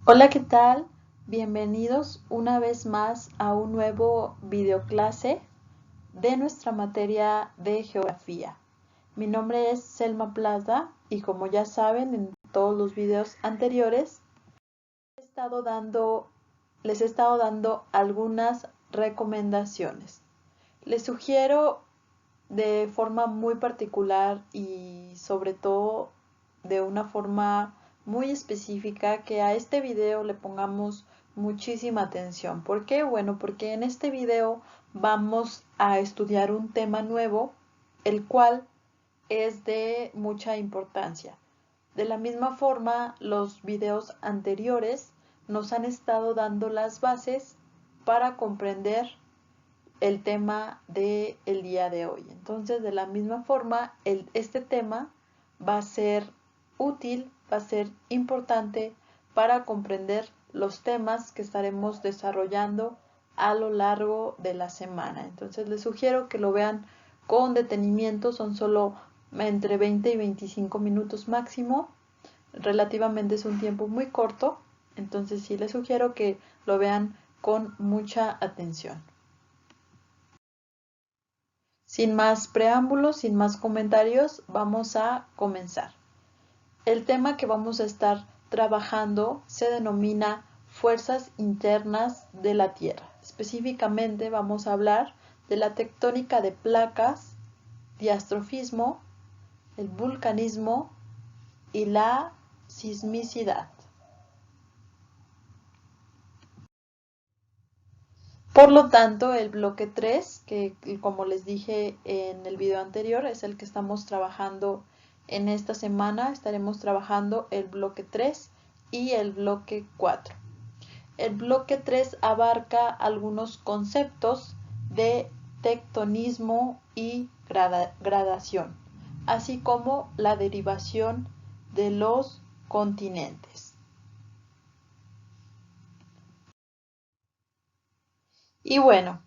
Hola, ¿qué tal? Bienvenidos una vez más a un nuevo videoclase de nuestra materia de geografía. Mi nombre es Selma Plaza y como ya saben en todos los videos anteriores les he estado dando algunas recomendaciones. Les sugiero de forma muy particular y sobre todo de una forma muy específica que a este video le pongamos muchísima atención. ¿Por qué? Bueno, porque en este video vamos a estudiar un tema nuevo, el cual es de mucha importancia. De la misma forma, los videos anteriores nos han estado dando las bases para comprender el tema del día de hoy. Entonces, de la misma forma, este tema va a ser útil, va a ser importante para comprender los temas que estaremos desarrollando a lo largo de la semana. Entonces, les sugiero que lo vean con detenimiento, son solo entre 20 y 25 minutos máximo. Relativamente es un tiempo muy corto, entonces sí les sugiero que lo vean con mucha atención. Sin más preámbulos, sin más comentarios, vamos a comenzar. El tema que vamos a estar trabajando se denomina fuerzas internas de la Tierra. Específicamente vamos a hablar de la tectónica de placas, diastrofismo, el vulcanismo y la sismicidad. Por lo tanto, el bloque 3, que como les dije en el video anterior, es el que estamos trabajando en esta semana. Estaremos trabajando el bloque 3 y el bloque 4. El bloque 3 abarca algunos conceptos de tectonismo y gradación, así como la derivación de los continentes. Y bueno,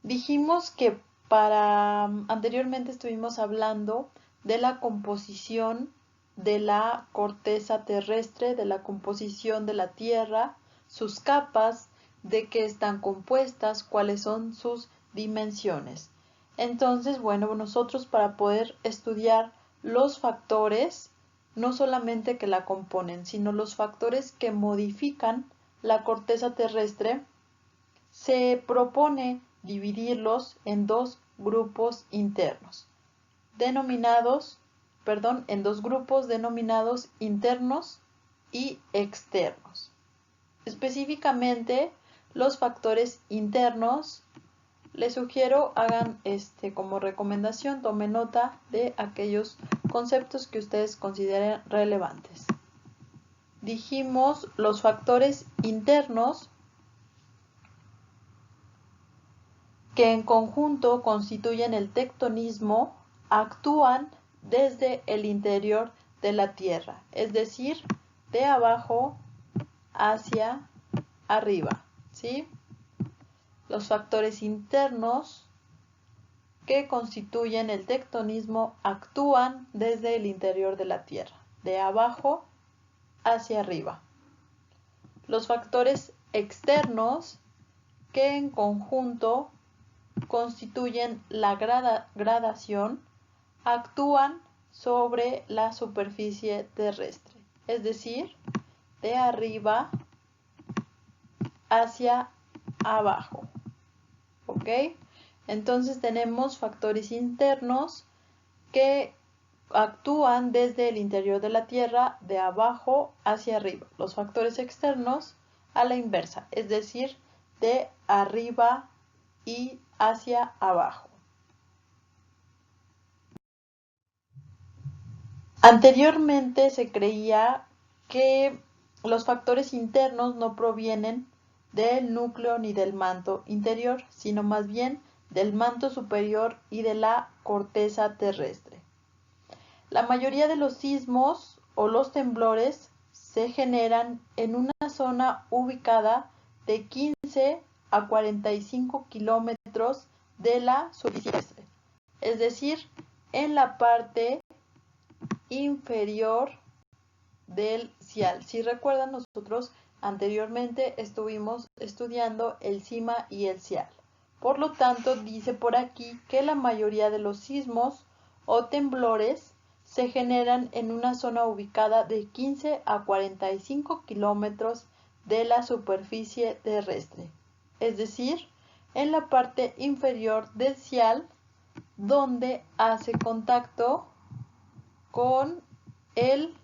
dijimos que anteriormente estuvimos hablando de la composición de la corteza terrestre, de la composición de la Tierra, sus capas, de qué están compuestas, cuáles son sus dimensiones. Entonces, bueno, nosotros para poder estudiar los factores, no solamente que la componen, sino los factores que modifican la corteza terrestre, se propone dividirlos en dos grupos internos, en dos grupos denominados internos y externos. Específicamente, los factores internos, les sugiero hagan como recomendación, tomen nota de aquellos conceptos que ustedes consideren relevantes. Dijimos los factores internos que en conjunto constituyen el tectonismo, actúan desde el interior de la Tierra, es decir, de abajo hacia arriba, ¿sí? Los factores internos que constituyen el tectonismo actúan desde el interior de la Tierra, de abajo hacia arriba. Los factores externos que en conjunto constituyen la gradación, actúan sobre la superficie terrestre, es decir, de arriba hacia abajo. ¿Ok? Entonces tenemos factores internos que actúan desde el interior de la Tierra, de abajo hacia arriba. Los factores externos a la inversa, es decir, de arriba y hacia abajo. Anteriormente se creía que los factores internos no provienen del núcleo ni del manto interior, sino más bien del manto superior y de la corteza terrestre. La mayoría de los sismos o los temblores se generan en una zona ubicada de 15 a 45 kilómetros de la superficie terrestre, es decir, en la parte inferior del cial. Si recuerdan, nosotros anteriormente estuvimos estudiando el cima y el cial. Por lo tanto, dice por aquí que la mayoría de los sismos o temblores se generan en una zona ubicada de 15 a 45 kilómetros de la superficie terrestre, es decir, en la parte inferior del cial, donde hace contacto con el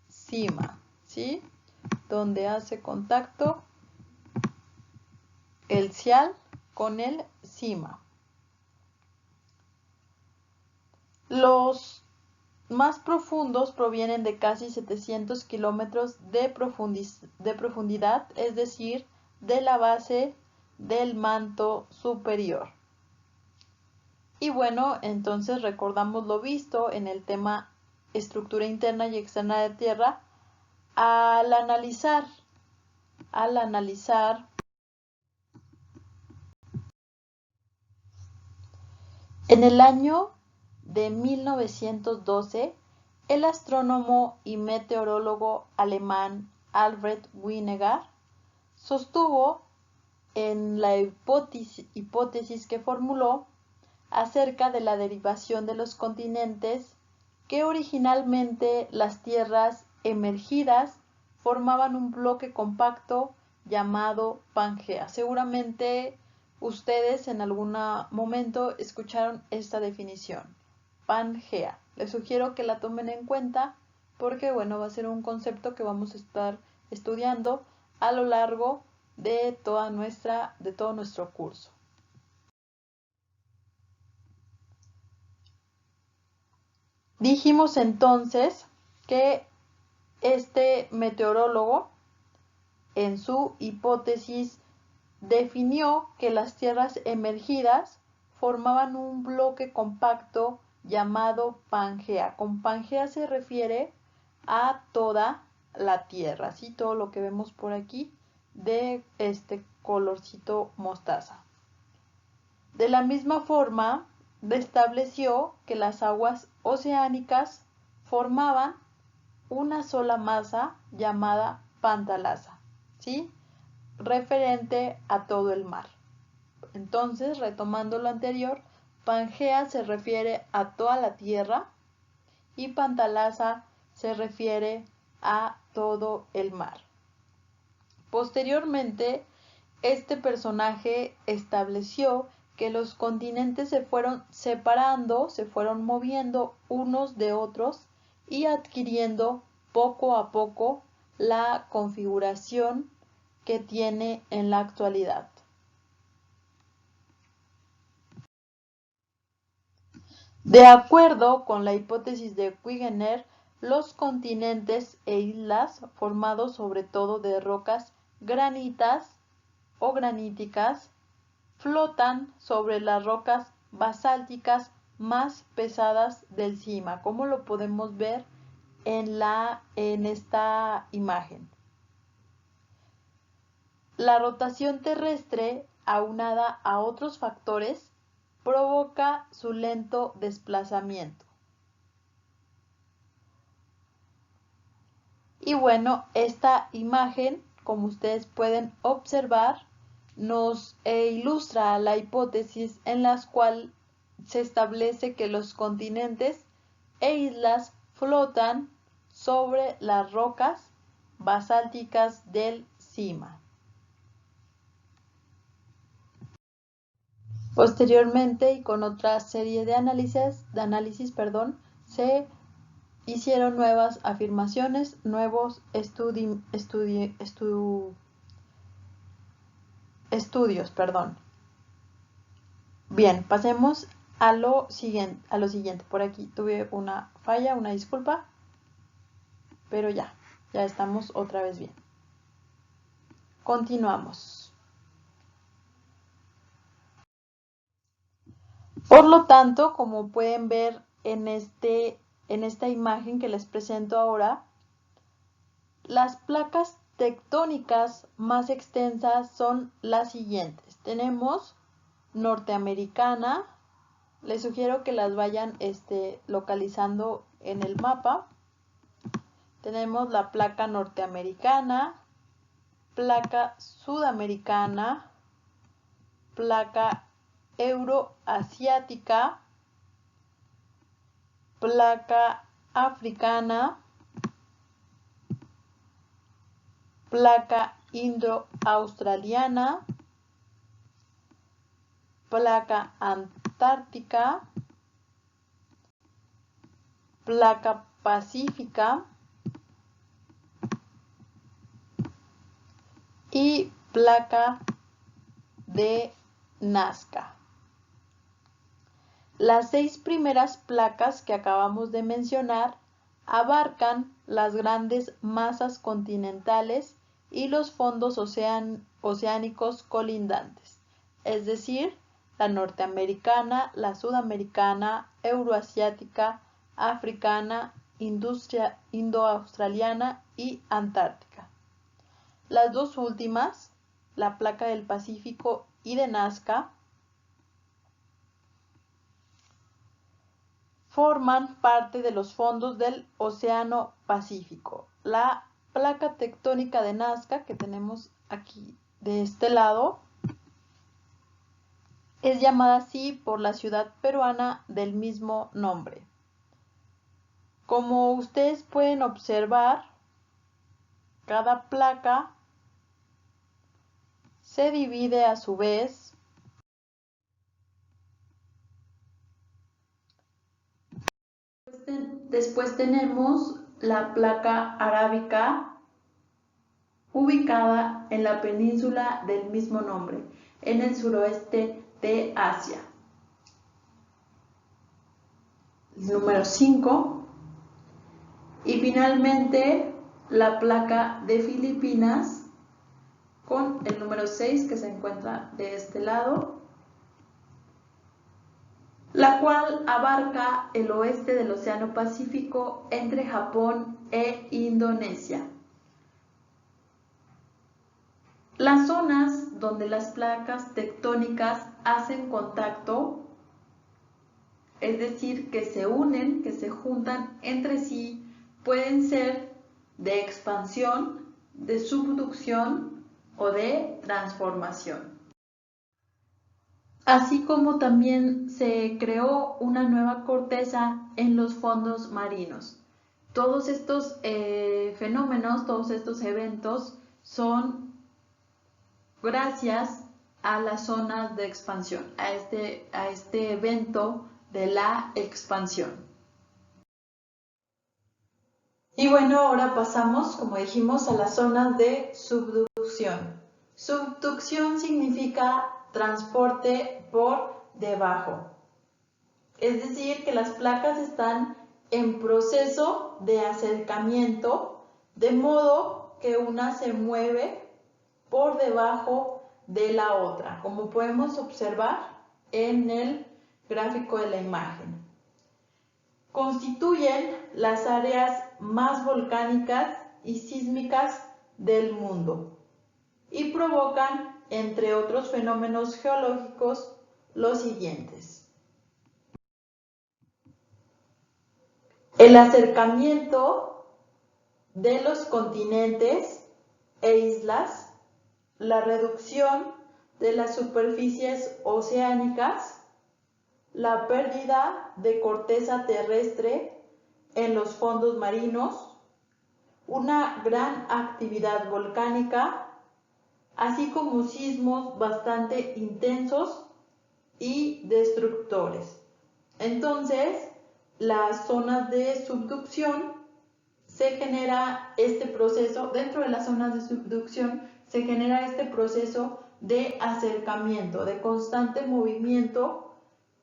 cima, ¿sí? Donde hace contacto el cial con el cima. Los más profundos provienen de casi 700 kilómetros de profundidad, es decir, de la base del manto superior. Y bueno, entonces recordamos lo visto en el tema estructura interna y externa de tierra al analizar en el año de 1912, el astrónomo y meteorólogo alemán Albert Wiener sostuvo en la hipótesis que formuló acerca de la derivación de los continentes que originalmente las tierras emergidas formaban un bloque compacto llamado Pangea. Seguramente ustedes en algún momento escucharon esta definición, Pangea. Les sugiero que la tomen en cuenta porque, bueno, va a ser un concepto que vamos a estar estudiando a lo largo de todo nuestro curso. Dijimos entonces que este meteorólogo en su hipótesis definió que las tierras emergidas formaban un bloque compacto llamado Pangea. Con Pangea se refiere a toda la tierra, ¿sí? Todo lo que vemos por aquí de este colorcito mostaza. De la misma forma, estableció que las aguas oceánicas formaban una sola masa llamada Pantalasa, ¿sí? Referente a todo el mar. Entonces, retomando lo anterior, Pangea se refiere a toda la tierra y Pantalasa se refiere a todo el mar. Posteriormente, este personaje estableció que los continentes se fueron separando, se fueron moviendo unos de otros y adquiriendo poco a poco la configuración que tiene en la actualidad. De acuerdo con la hipótesis de Wegener, los continentes e islas, formados sobre todo de rocas granitas o graníticas, flotan sobre las rocas basálticas más pesadas del cima, como lo podemos ver en esta imagen. La rotación terrestre, aunada a otros factores, provoca su lento desplazamiento. Y bueno, esta imagen, como ustedes pueden observar, nos ilustra la hipótesis en la cual se establece que los continentes e islas flotan sobre las rocas basálticas del cima. Posteriormente, y con otra serie de análisis, se hicieron nuevas afirmaciones, nuevos estudios. Bien, pasemos a lo siguiente. Por aquí tuve una falla, una disculpa, pero ya estamos otra vez bien. Continuamos. Por lo tanto, como pueden ver en esta imagen que les presento ahora, las placas tectónicas más extensas son las siguientes. Tenemos norteamericana, les sugiero que las vayan localizando en el mapa. tenemos la placa norteamericana, placa sudamericana, placa euroasiática, placa africana, placa indo-australiana, placa antártica, placa pacífica y placa de Nazca. Las 6 primeras placas que acabamos de mencionar abarcan las grandes masas continentales y los fondos oceánicos colindantes, es decir, la norteamericana, la sudamericana, euroasiática, africana, indo-australiana y antártica. Las dos últimas, la placa del Pacífico y de Nazca, forman parte de los fondos del Océano Pacífico. La placa tectónica de Nazca, que tenemos aquí de este lado, es llamada así por la ciudad peruana del mismo nombre. Como ustedes pueden observar, cada placa se divide a su vez Después tenemos la placa arábica ubicada en la península del mismo nombre, en el suroeste de Asia. Número 5. Y finalmente la placa de Filipinas con el número 6 que se encuentra de este lado, la cual abarca el oeste del Océano Pacífico entre Japón e Indonesia. Las zonas donde las placas tectónicas hacen contacto, es decir, que se unen, que se juntan entre sí, pueden ser de expansión, de subducción o de transformación. Así como también se creó una nueva corteza en los fondos marinos. Todos estos fenómenos, todos estos eventos son gracias a las zonas de expansión, a este evento de la expansión. Y bueno, ahora pasamos, como dijimos, a las zonas de subducción. Subducción significa transporte por debajo. Es decir, que las placas están en proceso de acercamiento, de modo que una se mueve por debajo de la otra, como podemos observar en el gráfico de la imagen. Constituyen las áreas más volcánicas y sísmicas del mundo y provocan, entre otros fenómenos geológicos, los siguientes. El acercamiento de los continentes e islas, la reducción de las superficies oceánicas, la pérdida de corteza terrestre en los fondos marinos, una gran actividad volcánica, así como sismos bastante intensos y destructores. Entonces, las zonas de subducción se genera este proceso, dentro de las zonas de subducción se genera este proceso de acercamiento, de constante movimiento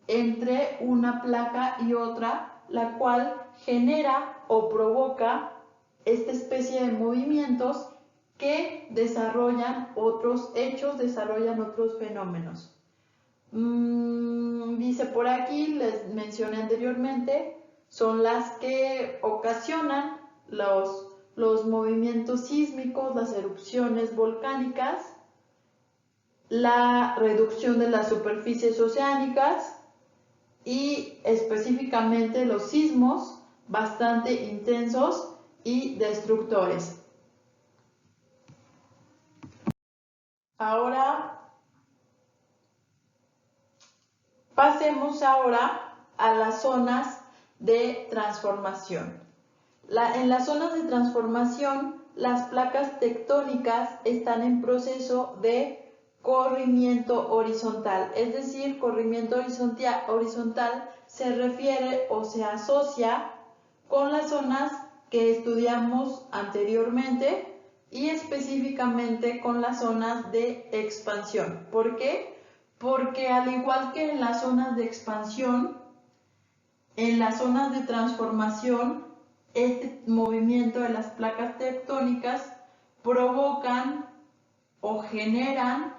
entre una placa y otra, la cual genera o provoca esta especie de movimientos que desarrollan otros hechos, desarrollan otros fenómenos. Dice por aquí, les mencioné anteriormente, son las que ocasionan los movimientos sísmicos, las erupciones volcánicas, la reducción de las superficies oceánicas y específicamente los sismos bastante intensos y destructores. Ahora pasemos a las zonas de transformación. En las zonas de transformación, las placas tectónicas están en proceso de corrimiento horizontal, es decir, corrimiento horizontal se refiere o se asocia con las zonas que estudiamos anteriormente y específicamente con las zonas de expansión. ¿Por qué? Porque al igual que en las zonas de expansión, en las zonas de transformación, este movimiento de las placas tectónicas provocan o generan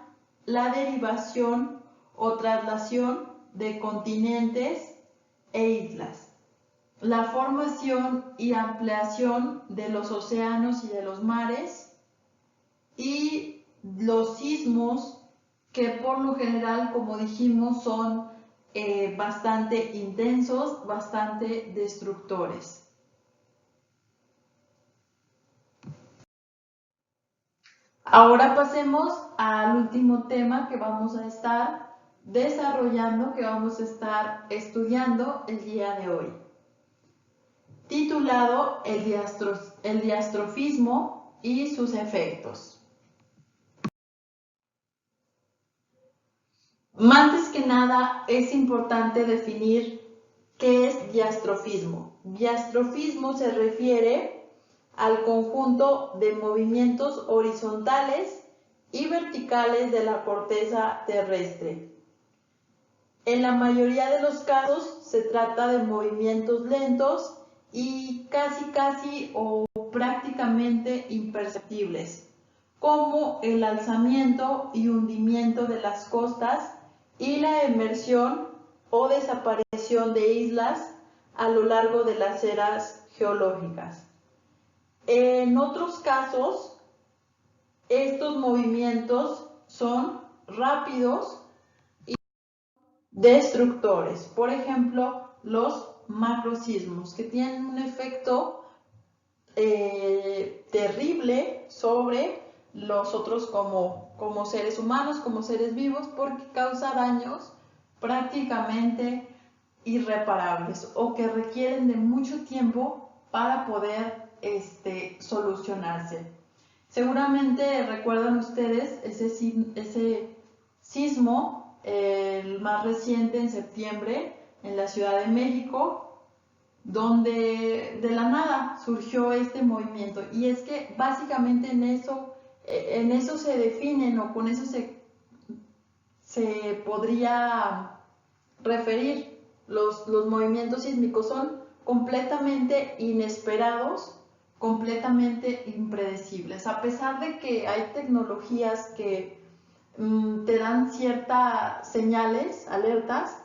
la derivación o traslación de continentes e islas, la formación y ampliación de los océanos y de los mares y los sismos que por lo general, como dijimos, son bastante intensos, bastante destructores. Ahora pasemos al último tema que vamos a estar desarrollando, que vamos a estar estudiando el día de hoy, titulado el diastrofismo y sus efectos. Antes que nada, es importante definir qué es diastrofismo. Diastrofismo se refiere al conjunto de movimientos horizontales y verticales de la corteza terrestre. En la mayoría de los casos se trata de movimientos lentos y casi o prácticamente imperceptibles, como el alzamiento y hundimiento de las costas y la emersión o desaparición de islas a lo largo de las eras geológicas. En otros casos, estos movimientos son rápidos y destructores. Por ejemplo, los macrosismos, que tienen un efecto terrible sobre los otros como seres humanos, como seres vivos, porque causa daños prácticamente irreparables o que requieren de mucho tiempo para poder solucionarse. Seguramente recuerdan ustedes ese sismo, el más reciente en septiembre en la Ciudad de México, donde de la nada surgió este movimiento. Y es que básicamente en eso se definen o con eso se podría referir. Los movimientos sísmicos son completamente inesperados, completamente impredecibles. A pesar de que hay tecnologías que te dan ciertas señales, alertas,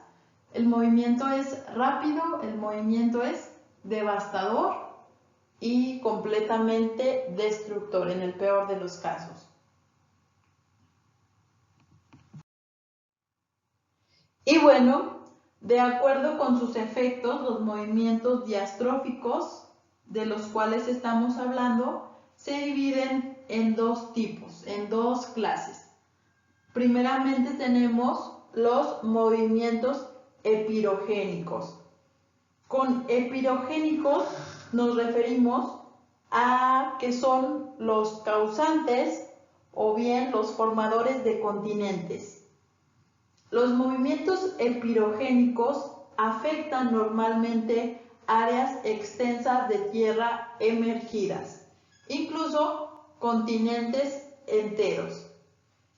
el movimiento es rápido, el movimiento es devastador y completamente destructor en el peor de los casos. Y bueno, de acuerdo con sus efectos, los movimientos diastróficos de los cuales estamos hablando se dividen en dos tipos, en dos clases. Primeramente tenemos los movimientos epirogénicos. Con epirogénicos nos referimos a que son los causantes o bien los formadores de continentes. Los movimientos epirogénicos afectan normalmente áreas extensas de tierra emergidas, incluso continentes enteros.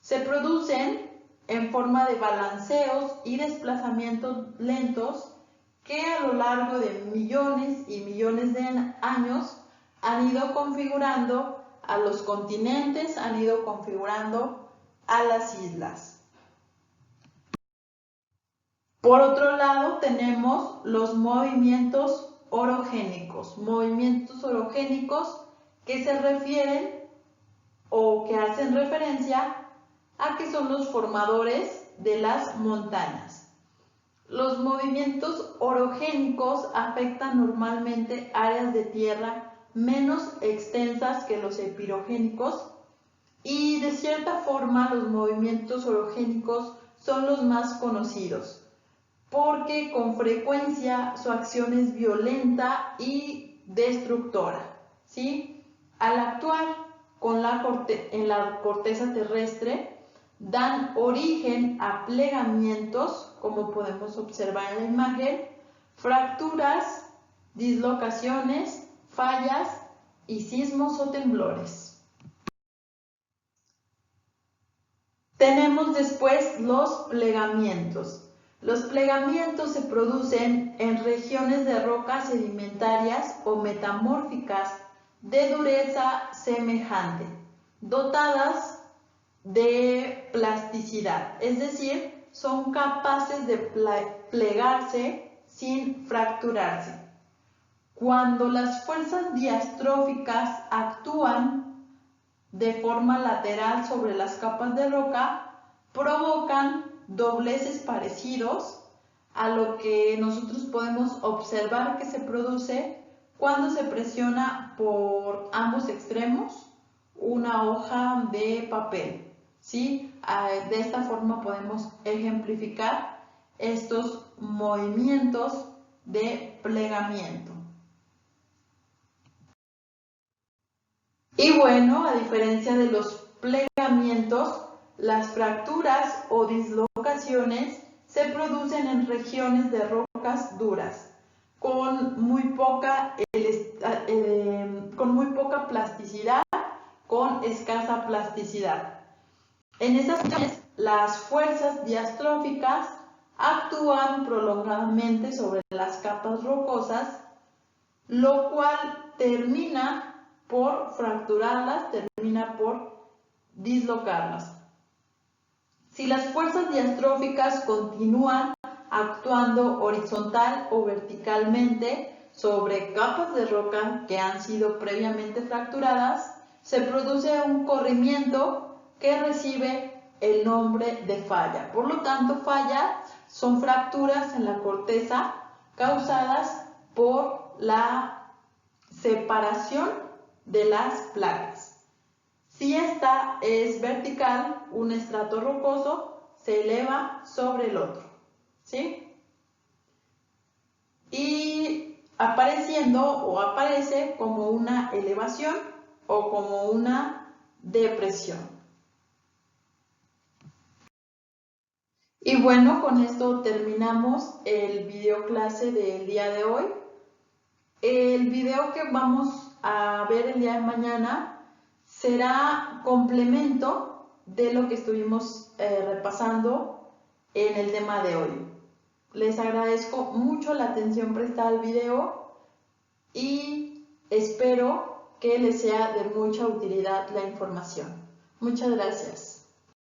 Se producen en forma de balanceos y desplazamientos lentos que a lo largo de millones y millones de años han ido configurando a los continentes, han ido configurando a las islas. Por otro lado, tenemos los movimientos orogénicos. Movimientos orogénicos que se refieren o que hacen referencia a que son los formadores de las montañas. Los movimientos orogénicos afectan normalmente áreas de tierra menos extensas que los epirogénicos y de cierta forma los movimientos orogénicos son los más conocidos porque con frecuencia su acción es violenta y destructora, ¿sí? Al actuar en la corteza terrestre, dan origen a plegamientos, como podemos observar en la imagen, fracturas, dislocaciones, fallas y sismos o temblores. Tenemos después los plegamientos. Los plegamientos se producen en regiones de rocas sedimentarias o metamórficas de dureza semejante, dotadas de plasticidad, es decir, son capaces de plegarse sin fracturarse. Cuando las fuerzas diastróficas actúan de forma lateral sobre las capas de roca, provocan dobleces parecidos a lo que nosotros podemos observar que se produce cuando se presiona por ambos extremos una hoja de papel, ¿sí? De esta forma podemos ejemplificar estos movimientos de plegamiento. Y bueno, a diferencia de los plegamientos, las fracturas o dislocaciones se producen en regiones de rocas duras, con muy poca plasticidad, con escasa plasticidad. En estas regiones, las fuerzas diastróficas actúan prolongadamente sobre las capas rocosas, lo cual termina por fracturarlas, termina por dislocarlas. Si las fuerzas diastróficas continúan actuando horizontal o verticalmente sobre capas de roca que han sido previamente fracturadas, se produce un corrimiento que recibe el nombre de falla. Por lo tanto, fallas son fracturas en la corteza causadas por la separación de las placas. Si esta es vertical, un estrato rocoso se eleva sobre el otro, ¿sí? Y aparece como una elevación o como una depresión. Y bueno, con esto terminamos el video clase del día de hoy. El video que vamos a ver el día de mañana será complemento de lo que estuvimos repasando en el tema de hoy. Les agradezco mucho la atención prestada al video y espero que les sea de mucha utilidad la información. Muchas gracias.